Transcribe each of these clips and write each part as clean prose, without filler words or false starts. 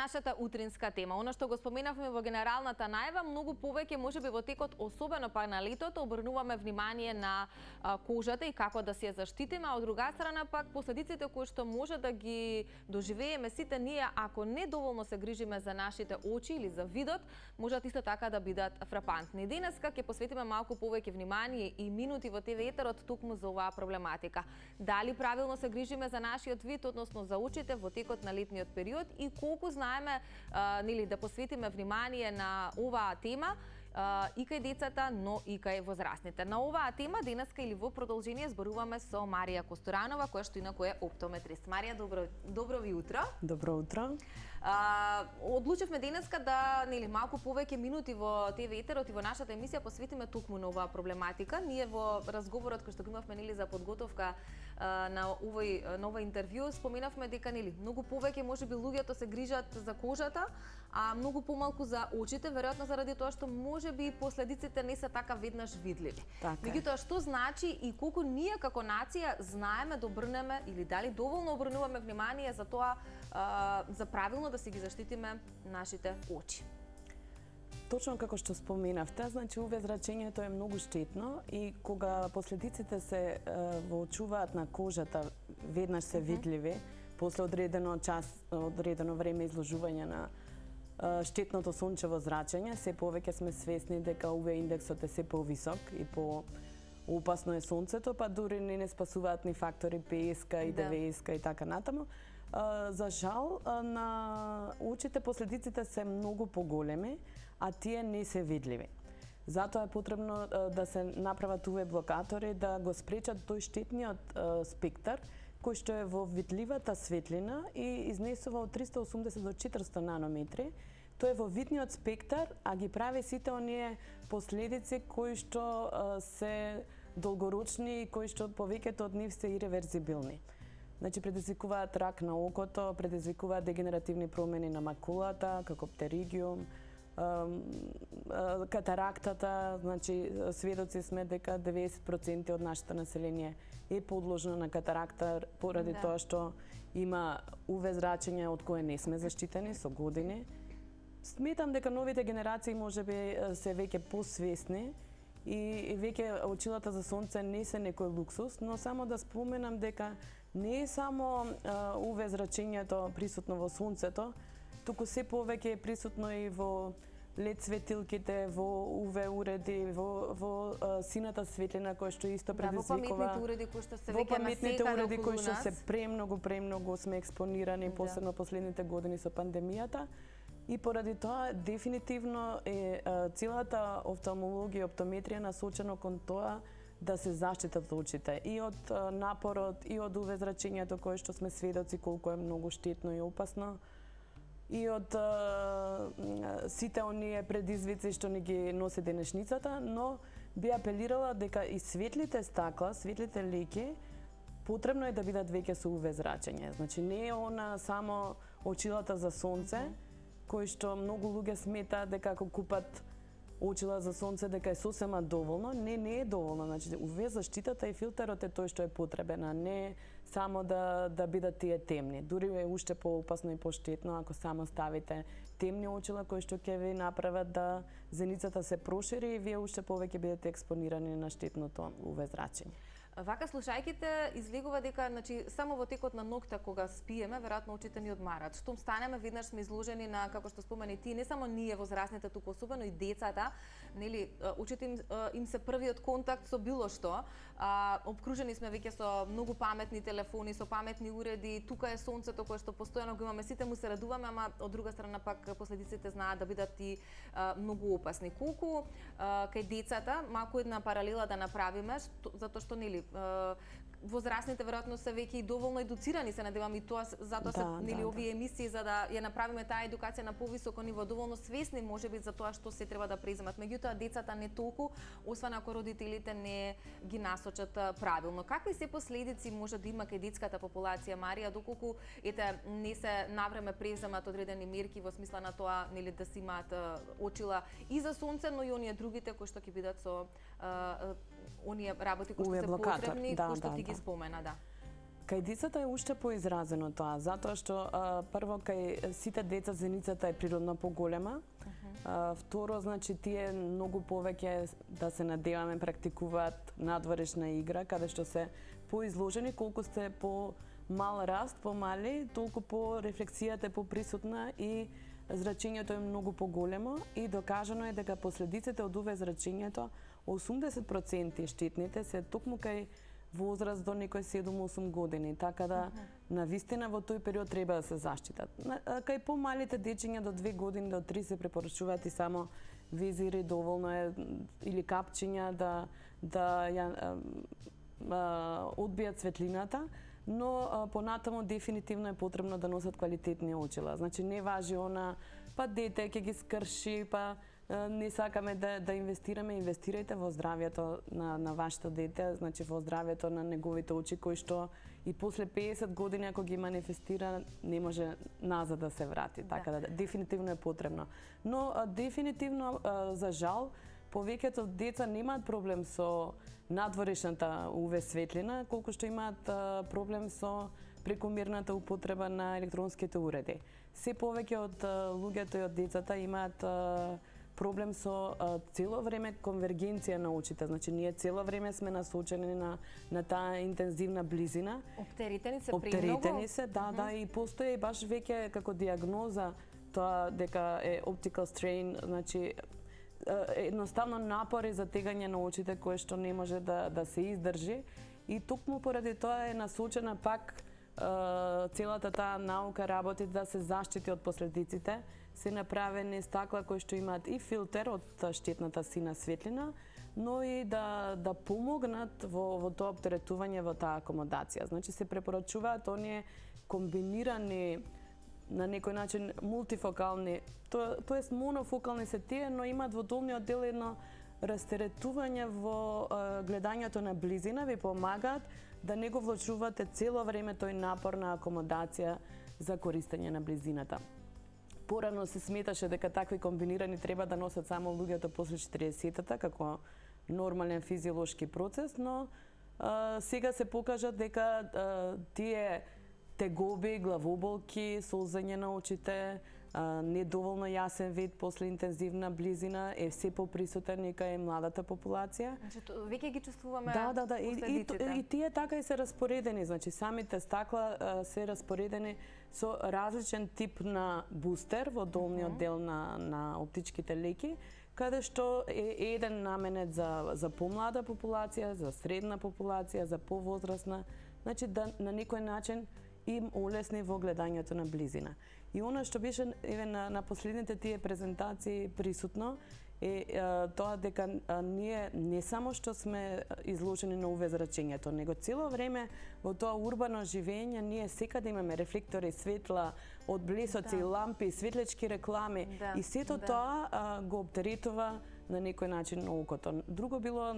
нашата утринска тема. Оно што го споменавме во генералната најава, многу повеќе можеби во текот, особено па на летото, обрнуваме внимание на кожата и како да се ја заштитиме, а од друга страна пак последиците кои што може да ги доживееме сите ние ако не доволно се грижиме за нашите очи или за видот, можат исто така да бидат фрапантни. Денеска ќе посветиме малку повеќе внимание и минути во ТВ етерот токму за оваа проблематика. Дали правилно се грижиме за нашиот вид, односно за очите во текот на летниот период и колку знаеме нели да посветиме внимание на оваа тема и кај децата, но и кај возрастните. На оваа тема денеска или во продолжение зборуваме со Марија Костуранова, која што инаку е оптометрист. Марија, добро ви утро. Добро утро. Одлучивме денеска да нели малку повеќе минути во ТВ етерот и во нашата емисија посветиме токму на оваа проблематика. Ние во разговорот кој што го имавме нели за подготовка на ова интервју споменавме дека нели многу повеќе можеби луѓето се грижат за кожата, а многу помалку за очите, веројатно заради тоа што можеби последиците не се така веднаш видливи. Меѓутоа што значи и колку ние како нација знаеме да обрнеме или дали доволно обрнуваме внимание за тоа за правилно да си ги заштитиме нашите очи? Точно како што споменавте, значи UV-зрачењето е многу штетно и кога последиците се воочуваат на кожата, веднаш се видливи, после одредено време изложување на штетното сончево зрачење, се повеќе сме свесни дека UV индексот е се повисок и по опасно е сонцето, па дури не спасуваат ни фактори PS и DVS и така натаму. За жал, на очите последиците се многу поголеми, а тие не се видливи. Затоа е потребно да се направат UV блокатори да го спречат тој штетниот спектар кој што е во видливата светлина и изнесува од 380 до 400 нанометри. Тој е во видниот спектар, а ги прави сите оние последици кои што се долгорочни и кои што повеќето од нив се иреверзибилни. Значи, предизвикуваат рак на окото, предизвикуваат дегенеративни промени на макулата, како птеригиум, катарактата, значи сведоци сме дека 90% од нашето население е подложено на катаракта поради тоа што има UV зрачење од кое не сме заштитени со години. Сметам дека новите генерации можеби се веќе посвесни и веќе очилата за сонце не се некој луксус, но само да споменам дека не е само UV зрачењето присутно во сонцето, туку се повеќе е присутно и во LED светилките, во UV уреди, во сината светлина која што исто предизвикува. Во паметните уреди кои што се веќе веќе паметните уреди кои што нас. се премногу сме експонирани, посебно последните години со пандемијата. И поради тоа дефинитивно е целата офталмологија и оптометрија насочено кон тоа да се заштитат очите и од напорот и од UV зрачењето кое што сме сведоци колку е многу штетно и опасно и од сите оние предизвици што ни ги носи денешницата, но би апелирала дека и светлите стакла, светлите леки потребно е да бидат веќе со UV зрачење. Значи не е она само очилата за сонце, кои што многу луѓе сметаат дека ако купат очила за сонце дека е сосема доволно, не е доволно. Значи UV заштитата и филтерот е тој што е потребен, а не само да бидат тие темни. Дури е уште поопасно и поштетно ако само ставите темни очила кои што ќе ви направат да зеницата се прошири и вие уште повеќе бидете експонирани на штетното UV зрачење. Вака слушајките излегува дека значи само во текот на ноќта кога спиеме, веројатно очите ни одмарат. Штом станеме веднаш сме изложени на како што спомени ти, не само ние возрастните, туку особено и децата, нели очите им се првиот контакт со било што. Обкружени сме веќе со многу паметни телефони, со паметни уреди, тука е сонцето кое што постојано го имаме, сите му се радуваме, ама од друга страна пак последиците знаат да бидат и многу опасни. Колку кај децата, малку една паралела да направиме, затоа што нели возрастните веројатно се веќе и доволно едуцирани, се надевам и тоа затоа се нели овие емисии за да ја направиме таа едукација на повисоко ниво, доволно свесни можеби за тоа што се треба да преземат. Меѓутоа децата не толку, освен ако родителите не ги насочат правилно. Какви се последици може да има кај детската популација, Марија, доколку не се навреме преземат одредени мерки во смисла на тоа нели да си имаат очила и за сонце, но и оние другите кои што ќе бидат со оние работи кои што се потребни, кои што ти ги спомена, Кај децата е уште поизразено тоа, затоа што прво кај сите деца зеницата е природно поголема. Второ, значи тие многу повеќе да се надеваме практикуваат надворешна игра, каде што се поизложени, колку сте по мал раст, помали, толку по рефлексијата е поприсутна и зрачењето е многу поголемо и докажано е дека последиците од УВ зрачењето 80% штетните се токму кај возраст до некој 7-8 години, така да навистина во тој период треба да се заштитат. Кај помалите дечиња до 2 години до 3 се препорачуваат и само визири, доволно е или капчиња да ја одбијат светлината, но понатаму дефинитивно е потребно да носат квалитетни очила. Значи не важи она, па дете ќе ги скрши, па не сакаме да инвестираме, инвестирајте во здравјето на вашето дете, значи во здравјето на неговите очи, кои што и после 50 години ако ги манифестира, не може назад да се врати. Така да дефинитивно е потребно. Но дефинитивно, за жал, повеќето деца немаат проблем со надворешната УВ светлина, колку што имаат проблем со прекомерната употреба на електронските уреди. Се повеќе од луѓето и од децата имаат проблем со цело време конвергенција на очите. Значи ние цело време сме насочени на таа интензивна близина. Оптеритени се премногу. Оптеритени се, да, и постои баш веќе како диагноза тоа дека е optical strain, значи едноставно напори за тегање на очите кое што не може да се издржи и токму поради тоа е насочена пак целата таа наука работи да се заштити од последиците. Се направени стакла кои што имаат и филтер од штетната сина светлина, но и да помогнат во тоа оптеретување, во таа акомодација. Значи се препорачуваат оние комбинирани на некој начин мултифокални, тоест монофокални се тие, но имаат во долниот дел едно растеретување во гледањето на близина, ви помагаат да не го влачувате цело време тој напор на акомодација за користење на близината. Порано се сметаше дека такви комбинирани треба да носат само луѓето после 40-тата како нормален физиолошки процес, но сега се покажа дека тие тегоби, главоболки, солзење на очите, недоволно јасен вид после интензивна близина е се поприсутен и кај младата популација. Значи веќе ги чувствуваме последиците. И тие така и се распоредени, значи самите стакла се распоредени со различен тип на бустер во долниот дел на оптичките леки, каде што е еден наменет за помлада популација, за средна популација, за повозрастна, значи да на некој начин им олесни во гледањето на близина. И она што беше на последните тие презентации присутно е тоа дека ние не само што сме изложени на УВ зрачењето, него цело време во тоа урбано живење ние секаде имаме рефлектори, светла, од блесоци, лампи, светлечки реклами и сето тоа го оптеретува на некој начин на окото. Друго било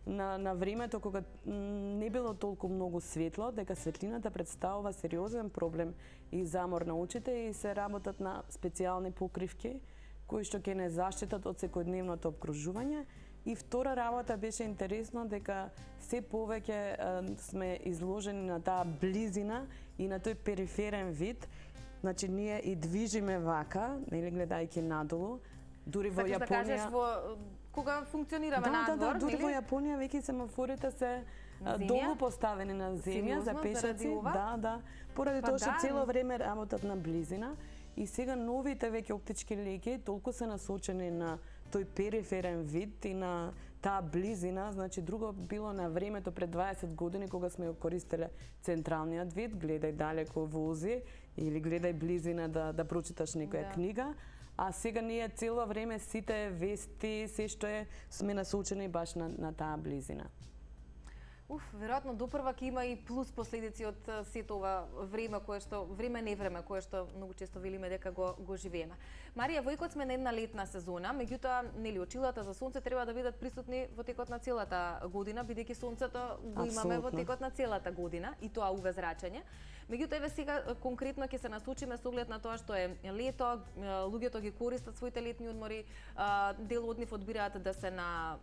на времето кога не било толку многу светло, дека светлината представува сериозен проблем и замор на очите и се работат на специјални покривки кои што ќе не заштитат од секојдневното обкружување. И втора работа беше интересно дека се повеќе сме изложени на таа близина и на тој периферен вид. Значи ние и движиме вака, нели гледајќи надолу, дури во Јапонија. Да кажеш кога функционираме надвор, да, дури во Јапонија веќе семафорите се долу поставени на земја за пешаци. Да, поради тоа што цело време работат на близина и сега новите веќе оптички леки толку се насочени на тој периферен вид и на таа близина, значи друго било на времето пред 20 години кога сме го користеле централниот вид, гледај далеко вози или гледај близина да прочиташ некоја книга. А сега ние цело време сите вести, се што сме насочени баш на таа близина. Веројатно допрва ќе има и плюс последици од сето ова време кое што време кое што многу често велиме дека го живееме. Марија, во икот сме на една летна сезона, меѓутоа нели очилата за сонце треба да бидат присутни во текот на целата година, бидејќи сонцето го имаме во текот на целата година и тоа УВ зрачење. Меѓутоа еве сега конкретно ќе се насочиме со оглед на тоа што е лето, луѓето ги користат своите летни одмори, дел од нив одбираат да се на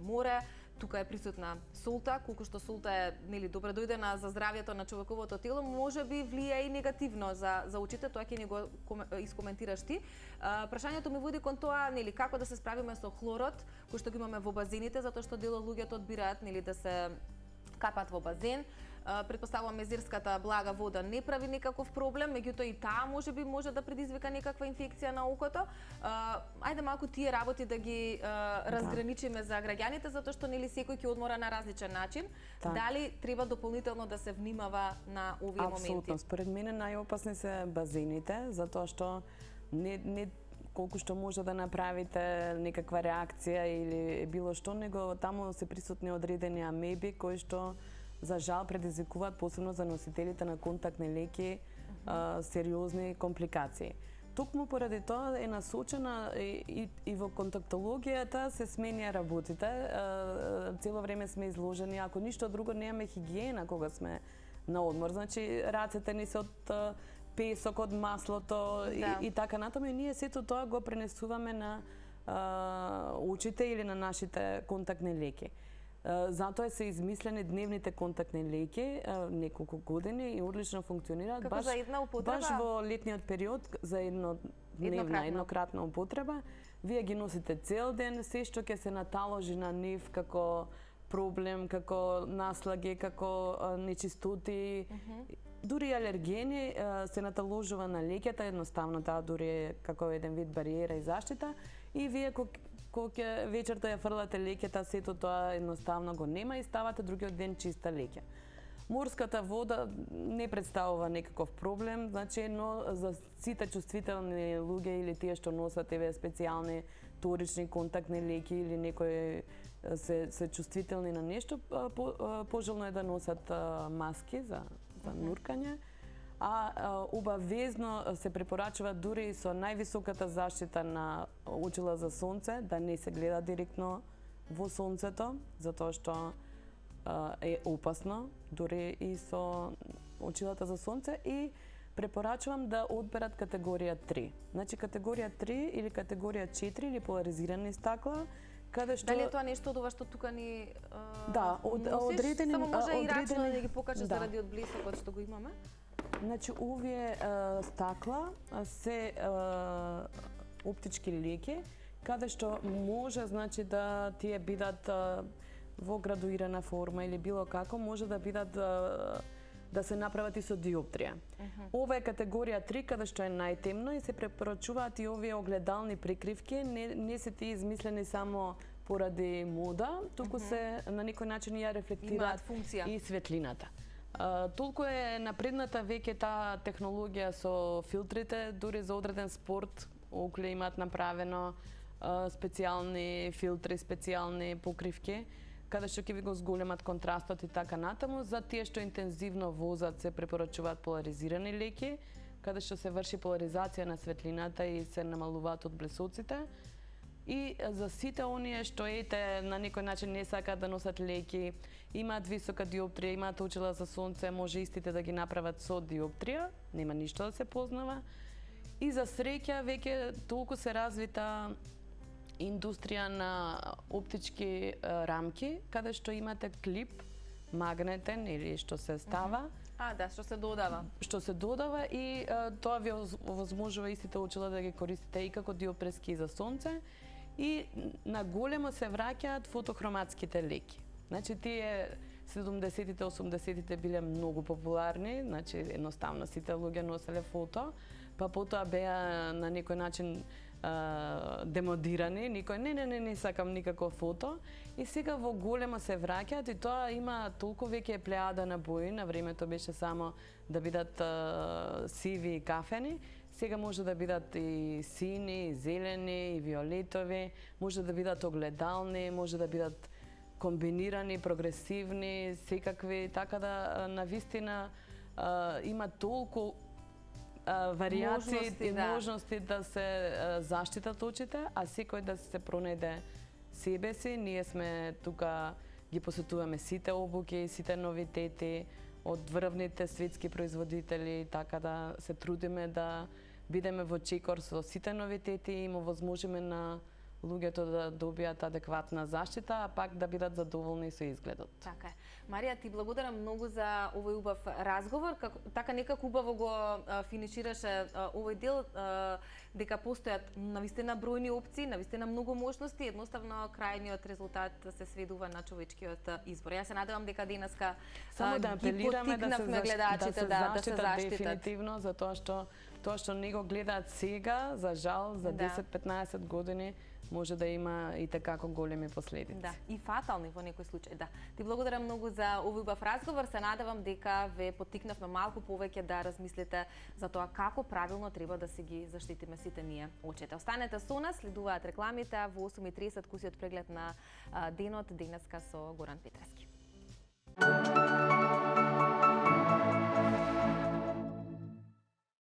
море, тука е присутна солта, колку што солта е нели добре дојдена за здравјето на човековото тело, можеби влијае и негативно за очите, тоа ќе ни го искоментираш ти. Прашањето ми води кон тоа, нели како да се справиме со хлорот, кој што го имаме во базените, затоа што дел од луѓето одбираат нели да се капат во базен. Претпоставувам езерската блага вода не прави никаков проблем, меѓутоа и таа можеби може да предизвика некаква инфекција на окото. Ајде малку тие работи да ги разграничиме за граѓаните, затоа што нели секој ќе одмора на различен начин. Дали треба дополнително да се внимава на овие моменти? Апсолутно. Според мене најопасни се базените, затоа што не колку што може да направите некаква реакција или било што, него таму се присутни одредени амеби кои што за жал предизвикуваат посебно за носителите на контактни леки сериозни компликации. Токму поради тоа е насочена и во контактологијата се сменија работите. Цело време сме изложени, ако ништо друго немаме хигиена кога сме на одмор. Значи рацете ни се од песок, од маслото и така натаму, и ние сето тоа го пренесуваме на очите или на нашите контактни леки. Затоа се измислени дневните контактни леки неколку години и одлично функционираат. Како за една употреба? Баш во летниот период за еднократна употреба. Вие ги носите цел ден, се што ќе се наталожи на нив како проблем, како наслаги, како нечистоти, дури алергени се наталожува на леките, едноставно таа дури е како еден вид бариера и заштита, и вие кога вечерта ја фрлате лекета, сето тоа едноставно го нема и ставате другиот ден чиста лекја. Морската вода не представува некаков проблем, значи, но за сите чувствителни луѓе или тие што носат еве специјални торични контактни леки или некои се чувствителни на нешто, пожелно е да носат маски за нуркање. Обавезно се препорачува дури и со највисоката заштита на очила за сонце да не се гледа директно во сонцето, затоа што е опасно, дури и со очилата за сонце, и препорачувам да одберат категорија 3. Значи категорија 3 или категорија 4 или поларизирани стакла, каде што... Дали е тоа нешто од ова што тука ни да, одредени... Само може и рачно да ги покажеш заради од блисокот што го имаме? Значи, овие стакла се оптички леки, каде што може, значи, да тие бидат во градуирана форма или било како, може да бидат да се направат и со диоптрија. Ова е категорија 3, каде што е најтемно, и се препорачуваат и овие огледални прикривки, не се тие измислени само поради мода, туку се на некој начин ја рефлектираат и светлината. Толку е напредната веќе таа технологија со филтрите, дури за одреден спорт, Окле имаат направено специјални филтри, специјални покривки, каде што ќе ви го зголемат контрастот и така натаму. За тие што интензивно возат се препорачуваат поларизирани леки, каде што се врши поларизација на светлината и се намалуваат од блесоците. И за сите оние што на некој начин не сакаат да носат леки, имаат висока диоптрија, имаат очила за сонце, може истите да ги направат со диоптрија, нема ништо да се познава. И за среќа веќе толку се развита индустрија на оптички рамки, каде што имате клип магнетен или што се става. Да, што се додава. Што се додава и тоа ви овозможува истите очила да ги користите и како диопрески за сонце. И на големо се враќаат фотохроматските леки. Значи, тие 70-тите, 80-тите биле многу популарни, значи едноставно сите луѓе носеле фото, па потоа беа на некој начин демодирани, никој не сакам никако фото, и сега во големо се враќаат, и тоа има толку веќе плеада на бои, на времето беше само да бидат сиви и кафени, сега може да бидат и сини, и зелени, и виолетови, може да бидат огледални, може да бидат комбинирани, прогресивни, секакви, така да навистина има толку варијации и можности да се заштитат очите, а секој да се пронајде себе си. Ние сме тука, ги посетуваме сите обуки, сите новитети од врвните светски производители, така да се трудиме да бидеме во чекор со сите новитети и му возможиме на луѓето да добијат адекватна заштита, а пак да бидат задоволни со изгледот. Така е. Марија, ти благодарам многу за овој убав разговор. Така некако убаво го финишираше овој дел, дека постојат навистина бројни опции, навистина многу можности, едноставно крајниот резултат се сведува на човечкиот избор. Јас се надевам дека денеска само да апелираме да се гледачите да се заштитат дефинитивно, затоа што не го гледаат сега, за жал, за 10-15 години може да има и такако големи последици. Да, и фатални во некој случај, да. Ти благодарам многу за овој убав разговор. Се надевам дека ве поттикнавме малку повеќе да размислите за тоа како правилно треба да се ги заштитиме сите ние очите. Останете со нас, следуваат рекламите во 8:30 кусиот преглед на денот денеска со Горан Петрески.